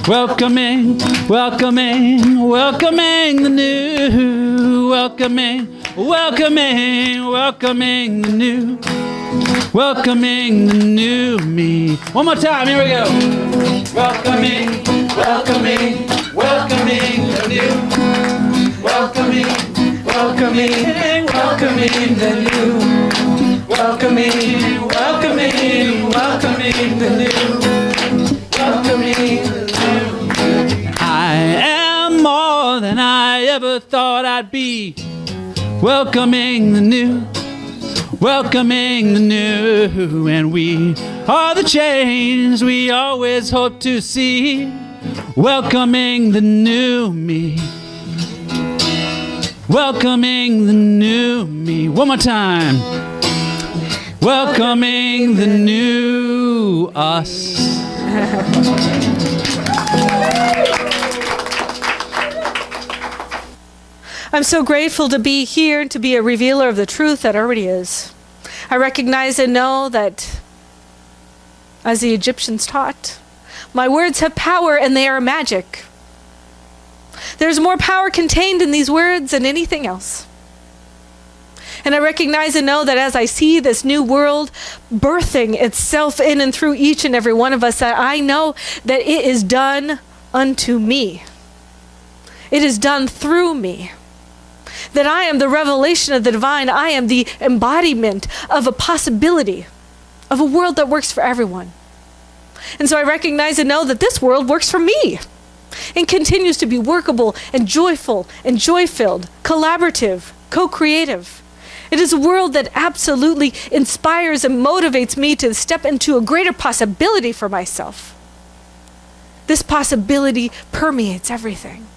Welcoming, welcoming, welcoming the new. Welcoming, welcoming, welcoming the new. Welcoming the new me. One more time, here we go. Welcoming, welcoming, welcoming the new. Welcoming, welcoming, welcoming the new. Welcoming, welcoming, welcoming the new. Welcoming the new. I am more than I ever thought I'd be. Welcoming the new. Welcoming the new, and we are the change we always hope to see. Welcoming the new me. Welcoming the new me. One more time. Welcoming the new us. I'm so grateful to be here and to be a revealer of the truth that already is. I recognize and know that, as the Egyptians taught, my words have power and they are magic. There's more power contained in these words than anything else. And I recognize and know that as I see this new world birthing itself in and through each and every one of us, that I know that it is done unto me. It is done through me. That I am the revelation of the divine. I am the embodiment of a possibility, of a world that works for everyone. And so I recognize and know that this world works for me and continues to be workable and joyful and joy-filled, collaborative, co-creative. It is a world that absolutely inspires and motivates me to step into a greater possibility for myself. This possibility permeates everything.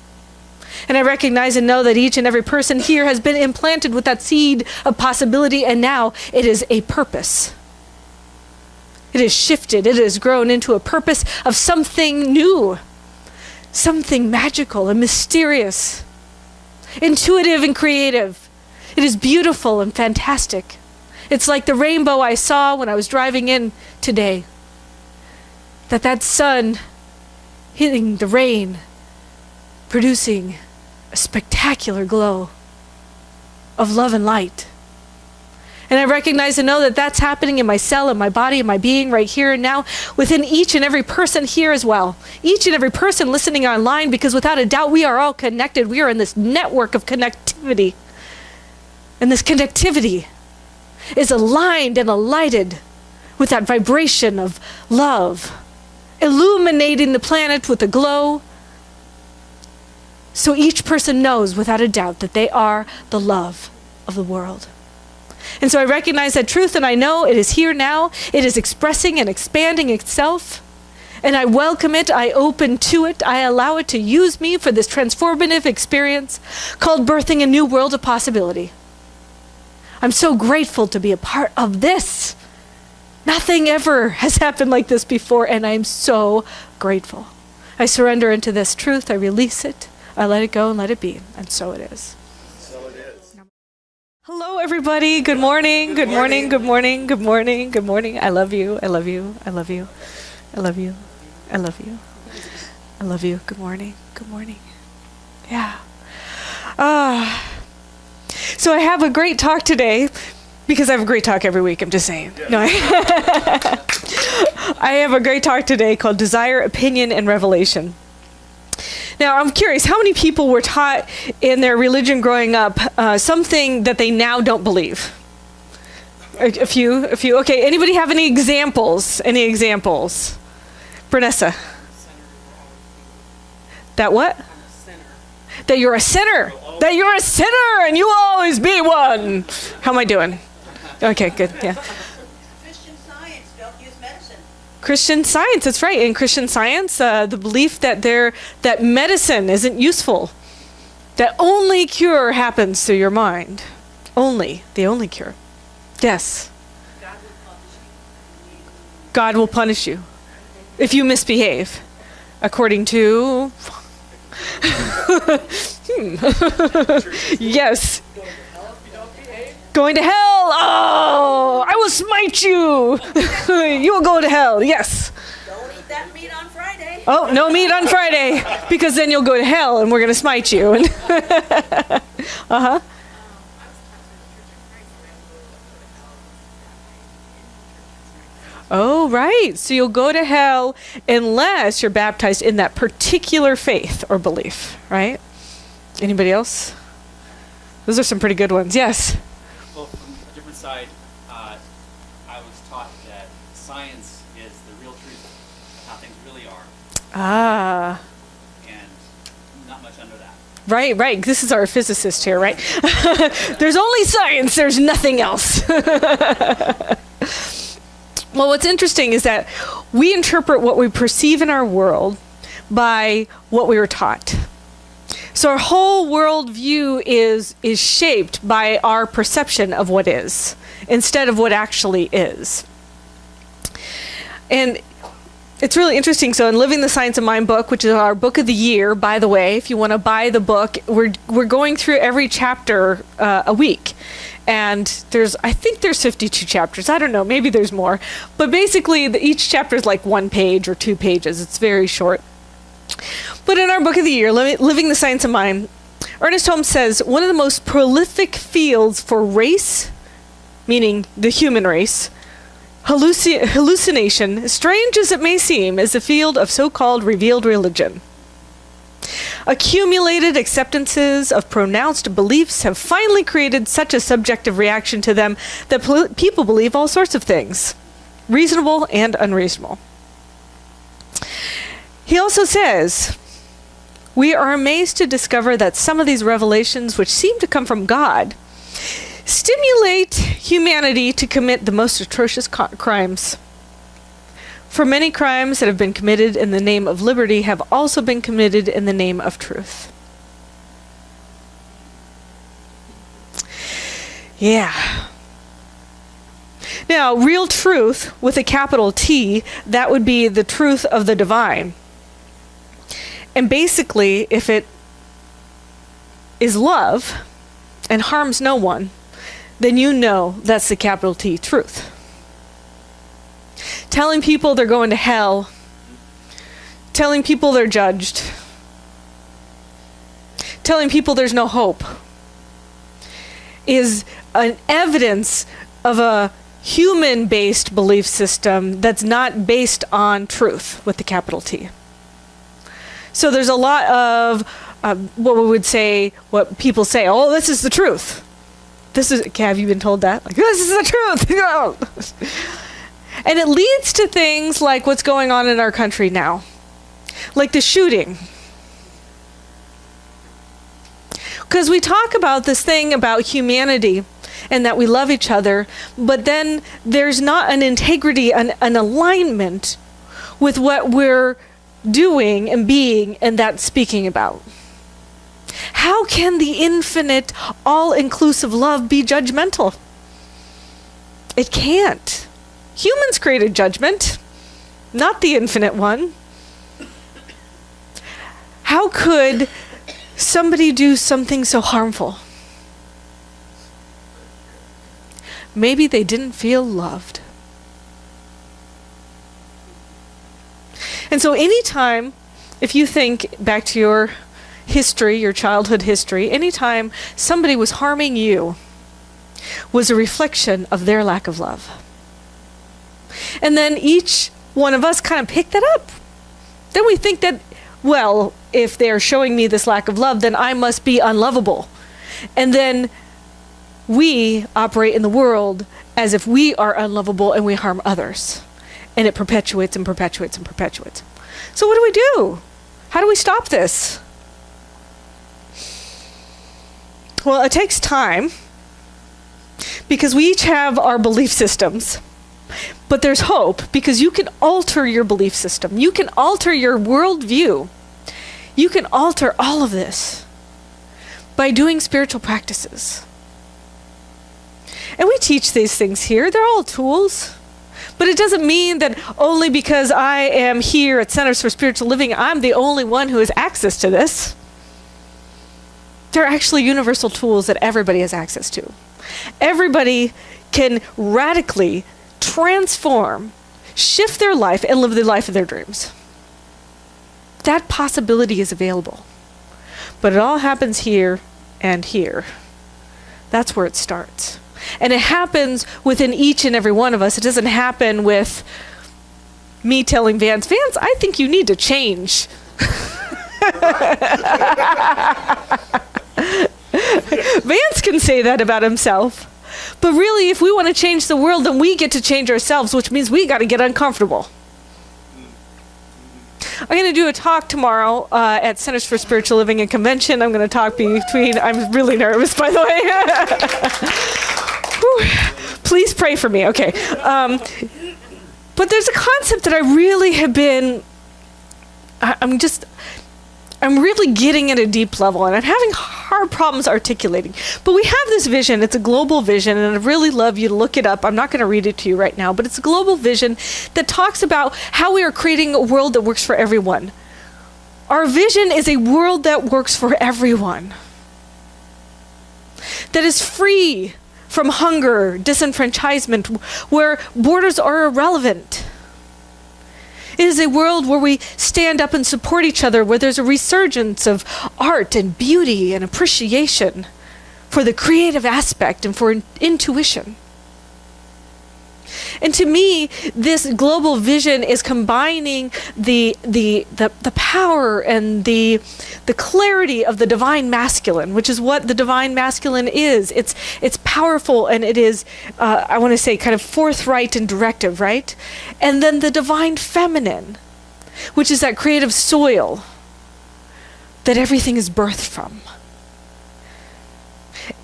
And I recognize and know that each and every person here has been implanted with that seed of possibility, and now it is a purpose. It is shifted. It has grown into a purpose of something new, something magical and mysterious, intuitive and creative. It is beautiful and fantastic. It's like the rainbow I saw when I was driving in today. That sun hitting the rain, producing a spectacular glow of love and light. And I recognize and know that that's happening in my cell, in my body, in my being right here and now, within each and every person here as well. Each and every person listening online, because without a doubt, we are all connected. We are in this network of connectivity. And this connectivity is aligned and alighted with that vibration of love, illuminating the planet with a glow. So each person knows without a doubt that they are the love of the world. And so I recognize that truth, and I know it is here now. It is expressing and expanding itself. And I welcome it. I open to it. I allow it to use me for this transformative experience called birthing a new world of possibility. I'm so grateful to be a part of this. Nothing ever has happened like this before, and I'm so grateful. I surrender into this truth. I release it. I let it go and let it be. And so it is. So it is. Hello, everybody. Good morning. Good morning. Good morning. Good morning. Good morning. I love you. I love you. I love you. I love you. I love you. I love you. Good morning. Good morning. Yeah. So I have a great talk today, because I have a great talk every week. I'm just saying. Yeah. No, I have a great talk today called Desire, Opinion, and Revelation. Now, I'm curious, how many people were taught in their religion growing up something that they now don't believe? A few. Okay, anybody have any examples? Any examples? Bernessa. That what? That you're a sinner. That you're a sinner and you will always be one. How am I doing? Okay, good, yeah. Christian Science, don't use medicine. Christian Science, that's right. In Christian Science, the belief that medicine isn't useful. That only cure happens through your mind. Only, the only cure. Yes. God will punish you if you misbehave, according to... Yes. Going to hell. Oh, I will smite you. You will go to hell. Yes. Don't eat that meat on Friday. Oh, no meat on Friday, because then you'll go to hell and we're going to smite you. Uh-huh. Oh, right. So you'll go to hell unless you're baptized in that particular faith or belief, right? Anybody else? Those are some pretty good ones. Yes. Well, from a different side, I was taught that science is the real truth of how things really are. Ah. And not much under that. Right, right. This is our physicist here, right? There's only science. There's nothing else. Well, what's interesting is that we interpret what we perceive in our world by what we were taught. So our whole worldview is shaped by our perception of what is, instead of what actually is. And it's really interesting. So in Living the Science of Mind book, which is our book of the year, by the way, if you want to buy the book, we're going through every chapter a week. And I think there's 52 chapters. I don't know, maybe there's more. But basically, each chapter is like 1 page or 2 pages. It's very short. But in our book of the year, Living the Science of Mind, Ernest Holmes says, one of the most prolific fields for race, meaning the human race, hallucination, strange as it may seem, is the field of so-called revealed religion. Accumulated acceptances of pronounced beliefs have finally created such a subjective reaction to them that people believe all sorts of things, reasonable and unreasonable. He also says, we are amazed to discover that some of these revelations, which seem to come from God, stimulate humanity to commit the most atrocious crimes. For many crimes that have been committed in the name of liberty have also been committed in the name of truth. Yeah. Now, real truth with a capital T, that would be the truth of the divine. And basically, if it is love and harms no one, then you know that's the capital T truth. Telling people they're going to hell, telling people they're judged, telling people there's no hope, is an evidence of a human-based belief system that's not based on truth with the capital T. So there's a lot of what people say, oh, this is the truth. Have you been told that? Like, this is the truth. And it leads to things like what's going on in our country now. Like the shooting. Because we talk about this thing about humanity and that we love each other, but then there's not an integrity, an alignment with what we're doing and being and that's speaking about. How can the infinite, all-inclusive love be judgmental? It can't. Humans created judgment, not the infinite one. How could somebody do something so harmful? Maybe they didn't feel loved. And so anytime, if you think back to your history, your childhood history, anytime somebody was harming you was a reflection of their lack of love. And then each one of us kind of picked that up. Then we think that, well, if they're showing me this lack of love, then I must be unlovable. And then we operate in the world as if we are unlovable and we harm others. And it perpetuates and perpetuates and perpetuates. So what do we do? How do we stop this? Well, it takes time because we each have our belief systems. But there's hope because you can alter your belief system. You can alter your worldview. You can alter all of this by doing spiritual practices. And we teach these things here. They're all tools. But it doesn't mean that only because I am here at Centers for Spiritual Living, I'm the only one who has access to this. They're actually universal tools that everybody has access to. Everybody can radically transform, shift their life, and live the life of their dreams. that possibility is available. But it all happens here and here. That's where it starts. And it happens within each and every one of us. It doesn't happen with me telling Vance, I think you need to change. Vance can say that about himself. But really, if we want to change the world, then we get to change ourselves, which means we got to get uncomfortable. I'm going to do a talk tomorrow at Centers for Spiritual Living and Convention. I'm going to talk between, I'm really nervous, by the way. Please pray for me. Okay. But there's a concept that I really have been, I'm really getting at a deep level, and I'm having hard problems articulating. But we have this vision. It's a global vision, and I'd really love you to look it up. I'm not going to read it to you right now, but it's a global vision that talks about how we are creating a world that works for everyone. Our vision is a world that works for everyone, that is free from hunger, disenfranchisement, where borders are irrelevant. It is a world where we stand up and support each other, where there's a resurgence of art and beauty and appreciation for the creative aspect and for intuition. And to me, this global vision is combining the power and the clarity of the divine masculine, which is what the divine masculine is. It's powerful, and it is, I want to say, kind of forthright and directive, right? And then the divine feminine, which is that creative soil that everything is birthed from.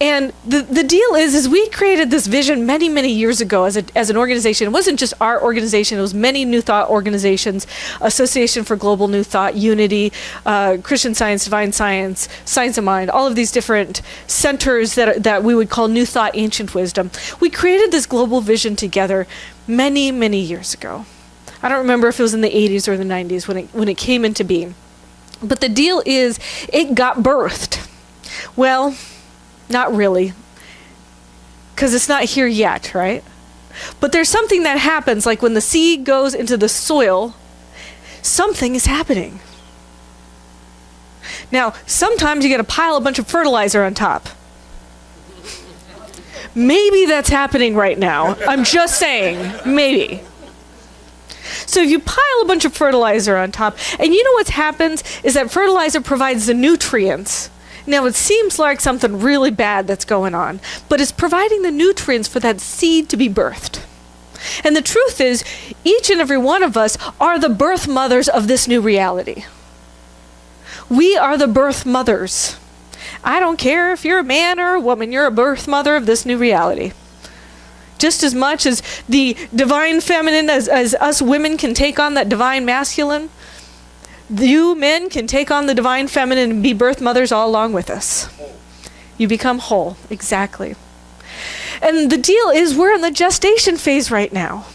And the deal is we created this vision many, many years ago as an organization. It wasn't just our organization. It was many New Thought organizations, Association for Global New Thought, Unity, Christian Science, Divine Science, Science of Mind, all of these different centers that we would call New Thought, Ancient Wisdom. We created this global vision together many, many years ago. I don't remember if it was in the 80s or the 90s when it came into being. But the deal is it got birthed. Well, not really, because it's not here yet, right? But there's something that happens, like when the seed goes into the soil, something is happening. Now, sometimes you got to pile a bunch of fertilizer on top. Maybe that's happening right now. I'm just saying, maybe. So if you pile a bunch of fertilizer on top, and you know what happens is that fertilizer provides the nutrients. Now, it seems like something really bad that's going on, but it's providing the nutrients for that seed to be birthed. And the truth is, each and every one of us are the birth mothers of this new reality. We are the birth mothers. I don't care if you're a man or a woman, you're a birth mother of this new reality. Just as much as the divine feminine, as us women can take on that divine masculine, you men can take on the divine feminine and be birth mothers all along with us. You become whole, exactly. And the deal is we're in the gestation phase right now.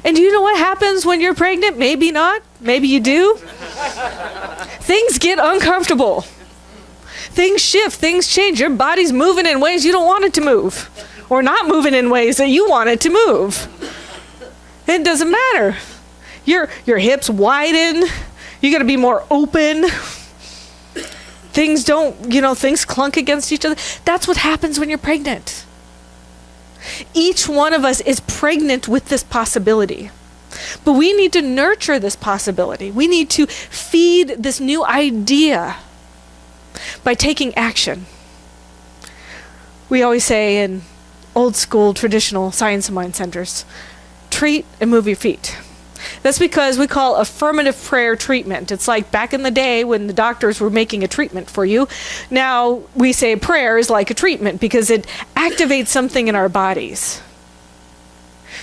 And do you know what happens when you're pregnant? Maybe not. Maybe you do. Things get uncomfortable. Things shift. Things change. Your body's moving in ways you don't want it to move. Or not moving in ways that you want it to move. It doesn't matter. Your hips widen. You got to be more open. Things things clunk against each other. That's what happens when you're pregnant. Each one of us is pregnant with this possibility. But we need to nurture this possibility. We need to feed this new idea by taking action. We always say in old school traditional science of mind centers, treat and move your feet. That's because we call affirmative prayer treatment. It's like back in the day when the doctors were making a treatment for you. Now we say prayer is like a treatment because it activates something in our bodies.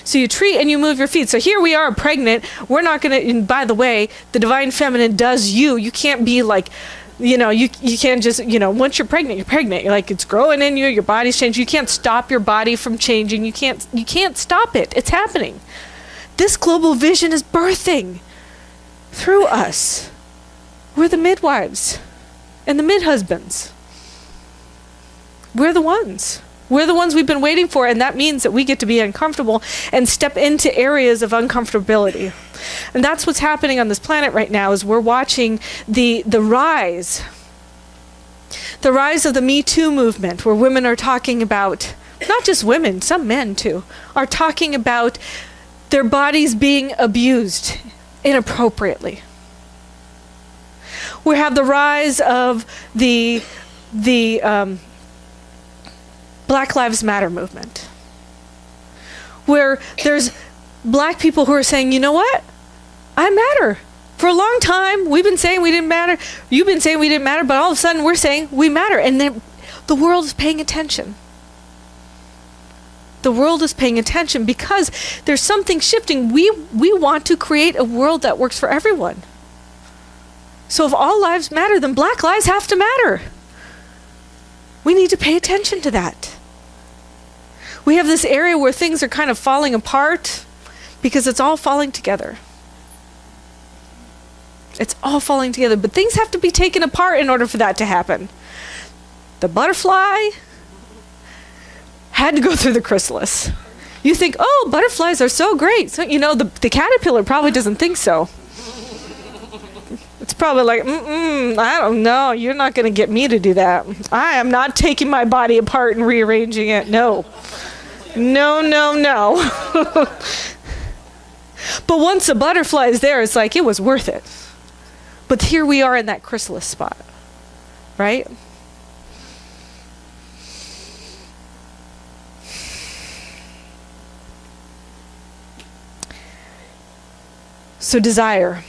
So you treat and you move your feet. So here we are pregnant. We're not going to, and by the way, the divine feminine does you. You can't be like, you can't just, once you're pregnant, you're pregnant. You're like, it's growing in you, your body's changing. You can't stop your body from changing. You can't stop it. It's happening. This global vision is birthing through us. We're the midwives and the mid-husbands. We're the ones. We're the ones we've been waiting for, and that means that we get to be uncomfortable and step into areas of uncomfortability. And that's what's happening on this planet right now, is we're watching the rise of the Me Too movement, where women are talking about, not just women, some men too, are talking about their bodies being abused inappropriately. We have the rise of the Black Lives Matter movement, where there's black people who are saying, you know what? I matter. For a long time, we've been saying we didn't matter. You've been saying we didn't matter, but all of a sudden we're saying we matter. And the world is paying attention. The world is paying attention because there's something shifting. We want to create a world that works for everyone. So if all lives matter, then black lives have to matter. We need to pay attention to that. We have this area where things are kind of falling apart because it's all falling together. It's all falling together, but things have to be taken apart in order for that to happen. The butterfly had to go through the chrysalis. You think, oh, butterflies are so great. So, the caterpillar probably doesn't think so. It's probably like, I don't know. You're not going to get me to do that. I am not taking my body apart and rearranging it. No. No. But once a butterfly is there, it's like, it was worth it. But here we are in that chrysalis spot, right? So desire.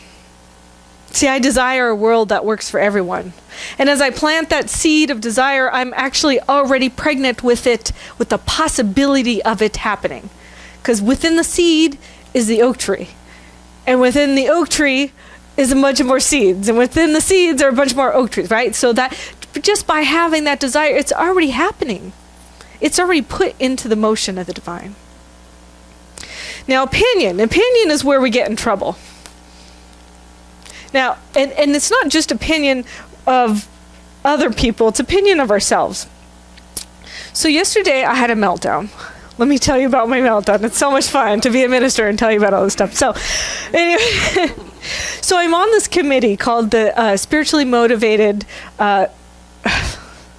See, I desire a world that works for everyone. And as I plant that seed of desire, I'm actually already pregnant with it, with the possibility of it happening. Because within the seed is the oak tree. And within the oak tree is a bunch of more seeds. And within the seeds are a bunch more oak trees, right? So that just by having that desire, it's already happening. It's already put into the motion of the divine. Now, opinion is where we get in trouble. Now, and it's not just opinion of other people, it's opinion of ourselves. So yesterday I had a meltdown. Let me tell you about my meltdown. It's so much fun to be a minister and tell you about all this stuff. So anyway, so I'm on this committee called the Spiritually Motivated,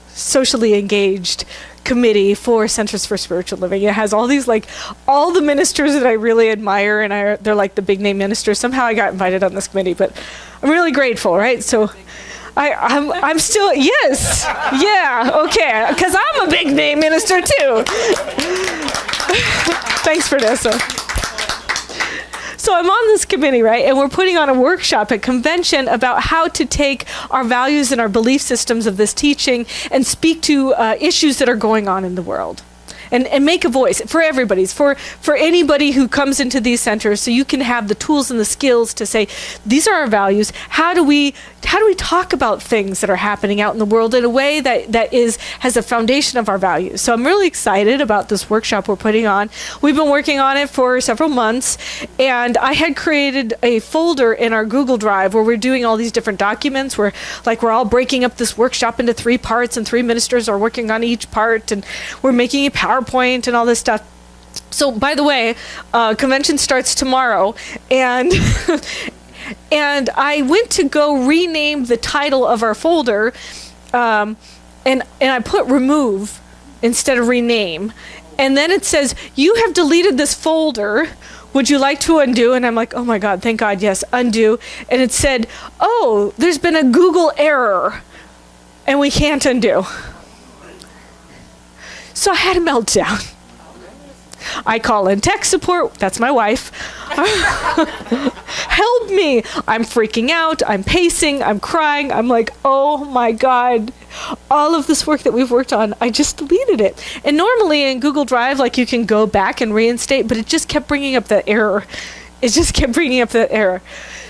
Socially Engaged Committee for Centers for Spiritual Living. It has all these, all the ministers that I really admire, and they're like the big name ministers. Somehow I got invited on this committee, but I'm really grateful, right? So I'm still, yes, yeah, okay, because I'm a big name minister too. Thanks, Vanessa. So I'm on this committee, right? And we're putting on a workshop at convention about how to take our values and our belief systems of this teaching and speak to issues that are going on in the world. And make a voice for everybody's, for anybody who comes into these centers, so you can have the tools and the skills to say, these are our values. How do we talk about things that are happening out in the world in a way that has a foundation of our values? So I'm really excited about this workshop we're putting on. We've been working on it for several months, and I had created a folder in our Google Drive where we're doing all these different documents. We're all breaking up this workshop into 3 parts, and 3 ministers are working on each part, and we're making a PowerPoint and all this stuff. So, by the way, convention starts tomorrow, and and I went to go rename the title of our folder, and I put remove instead of rename, and then it says, you have deleted this folder. Would you like to undo? And I'm like, oh my God, thank God, yes, undo. And it said, oh, there's been a Google error, and we can't undo. So I had a meltdown. I call in tech support. That's my wife. Help me. I'm freaking out. I'm pacing. I'm crying. I'm like, oh my God. All of this work that we've worked on, I just deleted it. And normally in Google Drive, you can go back and reinstate, but it just kept bringing up that error.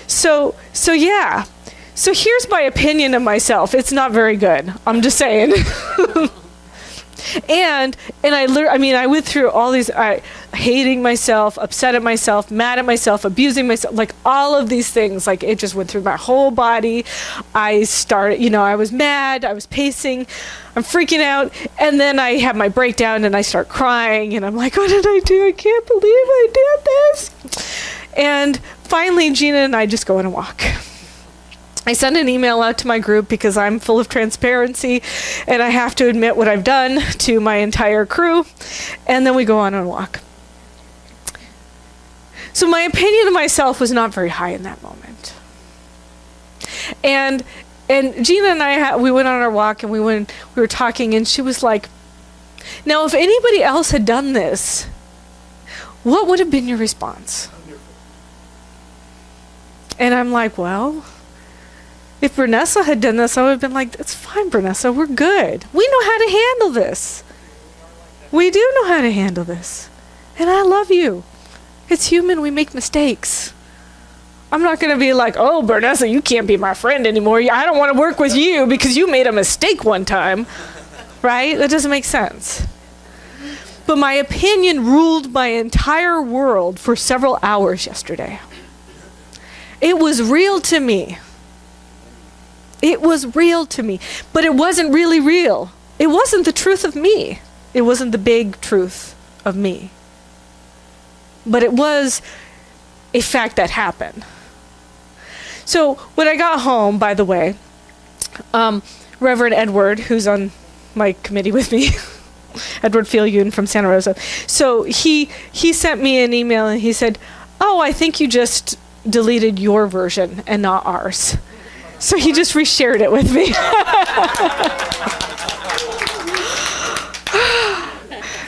So yeah. So here's my opinion of myself. It's not very good. I'm just saying. And I went through all these, hating myself, upset at myself, mad at myself, abusing myself, all of these things. It just went through my whole body. I started, I was mad, I was pacing, I'm freaking out, and then I have my breakdown and I start crying, and I'm like, what did I do? I can't believe I did this. And finally, Gina and I just go on a walk. I send an email out to my group because I'm full of transparency and I have to admit what I've done to my entire crew. And then we go on a walk. So my opinion of myself was not very high in that moment. And Gina and I, we went on our walk and we were talking, and she was like, now if anybody else had done this, what would have been your response? And I'm like, well, if Bernessa had done this, I would have been like, it's fine, Bernessa, we're good. We know how to handle this. We do know how to handle this. And I love you. It's human, we make mistakes. I'm not going to be like, oh, Bernessa, you can't be my friend anymore. I don't want to work with you because you made a mistake one time. Right? That doesn't make sense. But my opinion ruled my entire world for several hours yesterday. It was real to me. It was real to me. But it wasn't really real. It wasn't the truth of me. It wasn't the big truth of me. But it was a fact that happened. So when I got home, by the way, Reverend Edward, who's on my committee with me, Edward Fieldune from Santa Rosa, so he sent me an email and he said, oh, I think you just deleted your version and not ours. So he just reshared it with me.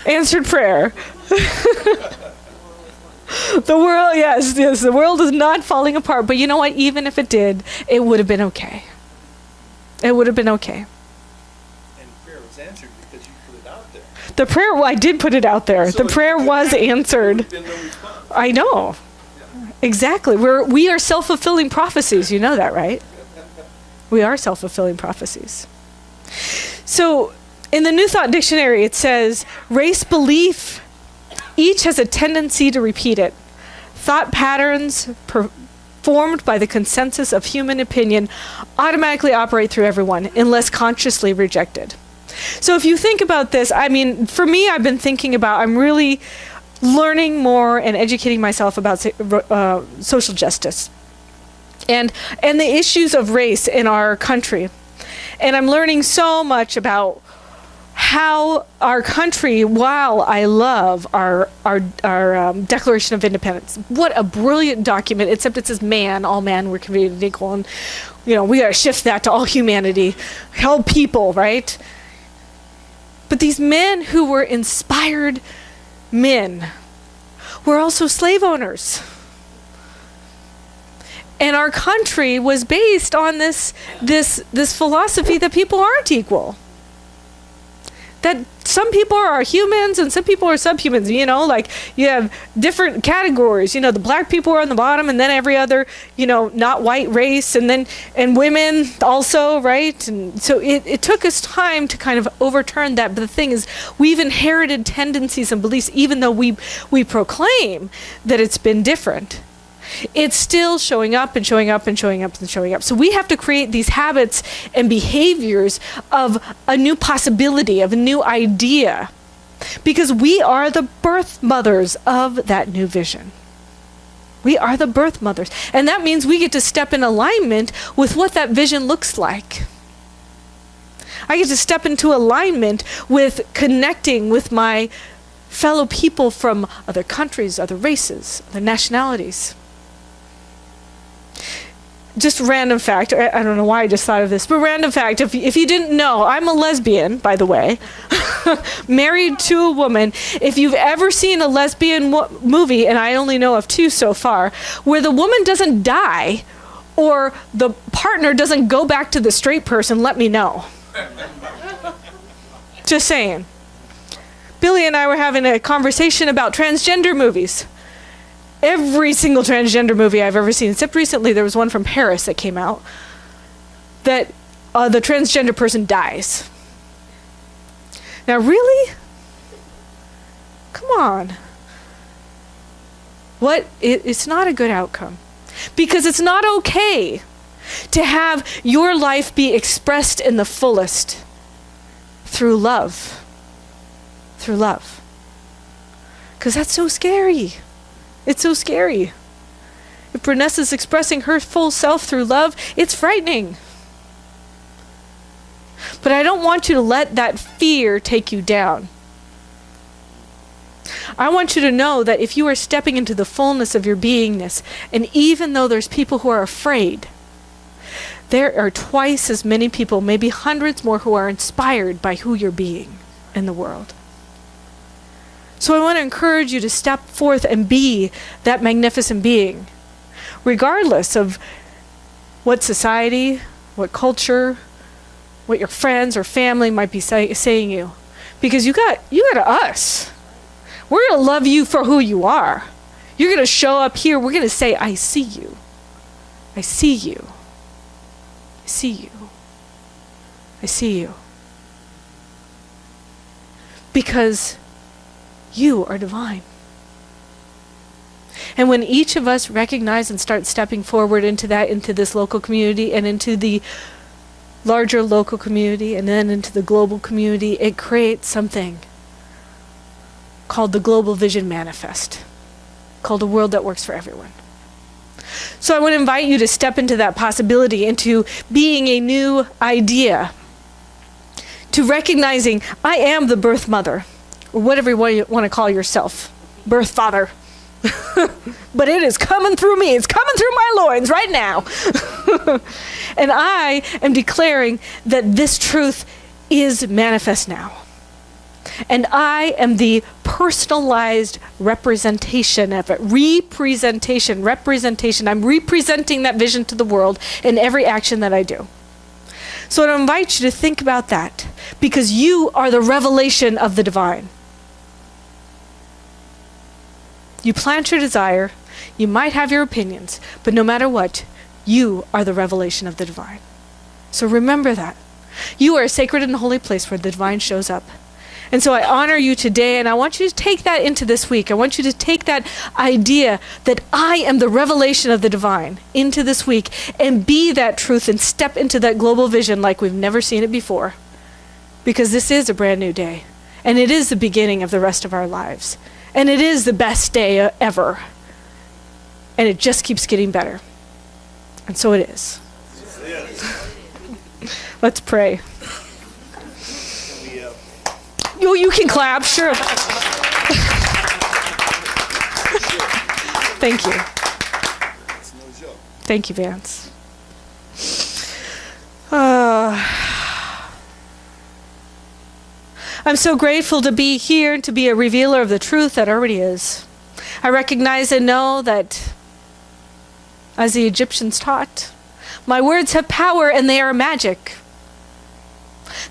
Answered prayer. The world, yes, the world is not falling apart. But you know what? Even if it did, it would have been okay. It would have been okay. And prayer was answered because you put it out there. The prayer, well, I did put it out there. So the prayer was answered. There would have been no response. I know. Yeah. Exactly. We are self-fulfilling prophecies. You know that, right? We are self-fulfilling prophecies. So in the New Thought Dictionary, it says, race belief, each has a tendency to repeat it. Thought patterns formed by the consensus of human opinion automatically operate through everyone unless consciously rejected. So if you think about this, I mean, for me, I've been thinking about, I'm really learning more and educating myself about social justice and the issues of race in our country. And I'm learning so much about how our country, while I love our Declaration of Independence, what a brilliant document, except it says man, all man, we're created equal, and we got to shift that to all humanity, all people, right? But these men who were inspired men were also slave owners. And our country was based on this philosophy that people aren't equal. That some people are humans and some people are subhumans, like you have different categories, the black people are on the bottom and then every other, not white race and women also, right? And so it took us time to kind of overturn that. But the thing is, we've inherited tendencies and beliefs, even though we proclaim that it's been different. It's still showing up and showing up and showing up and showing up. So we have to create these habits and behaviors of a new possibility, of a new idea, because we are the birth mothers of that new vision. We are the birth mothers. And that means we get to step in alignment with what that vision looks like. I get to step into alignment with connecting with my fellow people from other countries, other races, other nationalities. Just random fact, I don't know why I just thought of this, but random fact, if you didn't know, I'm a lesbian, by the way, married to a woman. If you've ever seen a lesbian movie, and I only know of 2 so far, where the woman doesn't die or the partner doesn't go back to the straight person, let me know. Just saying. Billy and I were having a conversation about transgender movies. Every single transgender movie I've ever seen, except recently there was one from Paris that came out, that the transgender person dies. Now really? Come on. It's not a good outcome. Because it's not okay to have your life be expressed in the fullest through love. Through love. Because that's so scary. It's so scary. If Vanessa's expressing her full self through love, it's frightening. But I don't want you to let that fear take you down. I want you to know that if you are stepping into the fullness of your beingness, and even though there's people who are afraid, there are twice as many people, maybe hundreds more, who are inspired by who you're being in the world. So I want to encourage you to step forth and be that magnificent being, regardless of what society, what culture, what your friends or family might be saying you. Because you got us. We're going to love you for who you are. You're going to show up here. We're going to say, I see you. I see you. I see you. I see you. Because you are divine. And when each of us recognize and start stepping forward into this local community and into the larger local community and then into the global community, it creates something called the Global Vision Manifest, called a world that works for everyone. So I want to invite you to step into that possibility, into being a new idea, to recognizing I am the birth mother, or whatever you want to call yourself, birth father. But it is coming through me. It's coming through my loins right now. And I am declaring that this truth is manifest now. And I am the personalized representation of it. Representation. I'm representing that vision to the world in every action that I do. So I invite you to think about that, because you are the revelation of the divine. You plant your desire, you might have your opinions, but no matter what, you are the revelation of the divine. So remember that. You are a sacred and holy place where the divine shows up. And so I honor you today, and I want you to take that into this week. I want you to take that idea that I am the revelation of the divine into this week and be that truth and step into that global vision like we've never seen it before. Because this is a brand new day, and it is the beginning of the rest of our lives. And it is the best day ever. And it just keeps getting better. And so it is. Let's pray. You can clap, sure. Thank you. Thank you, Vance. I'm so grateful to be here and to be a revealer of the truth that already is. I recognize and know that, as the Egyptians taught, my words have power and they are magic.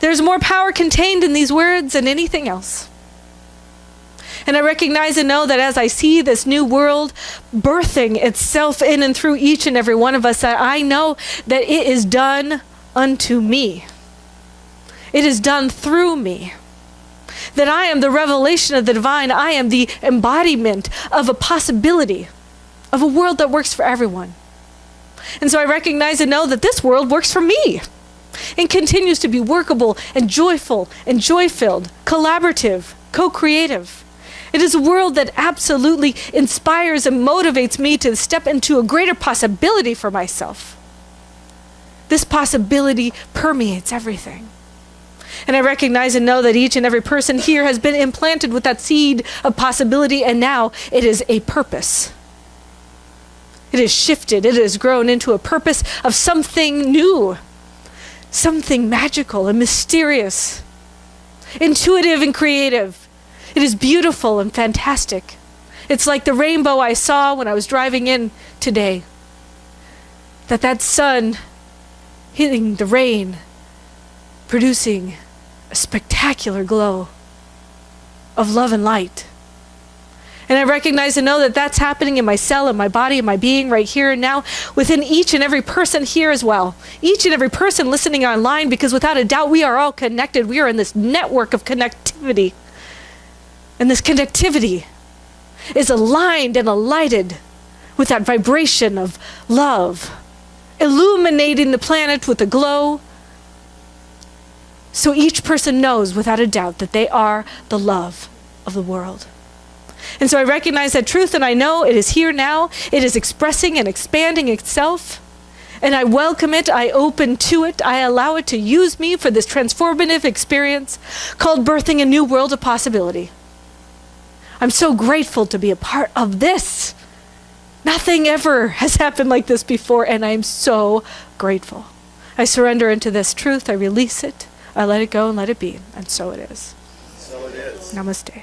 There's more power contained in these words than anything else. And I recognize and know that as I see this new world birthing itself in and through each and every one of us, that I know that it is done unto me. It is done through me. That I am the revelation of the divine. I am the embodiment of a possibility of a world that works for everyone. And so I recognize and know that this world works for me and continues to be workable and joyful and joy-filled, collaborative, co-creative. It is a world that absolutely inspires and motivates me to step into a greater possibility for myself. This possibility permeates everything. And I recognize and know that each and every person here has been implanted with that seed of possibility, and now it is a purpose. It is shifted. It has grown into a purpose of something new, something magical and mysterious, intuitive and creative. It is beautiful and fantastic. It's like the rainbow I saw when I was driving in today. That sun hitting the rain, producing a spectacular glow of love and light. And I recognize and know that that's happening in my cell, in my body, in my being right here and now, within each and every person here as well. Each and every person listening online, because without a doubt, we are all connected. We are in this network of connectivity. And this connectivity is aligned and alighted with that vibration of love, illuminating the planet with a glow. So each person knows without a doubt that they are the love of the world. And so I recognize that truth, and I know it is here now. It is expressing and expanding itself. And I welcome it, I open to it, I allow it to use me for this transformative experience called birthing a new world of possibility. I'm so grateful to be a part of this. Nothing ever has happened like this before, and I'm so grateful. I surrender into this truth, I release it, I let it go and let it be, and so it is. So it is. Namaste.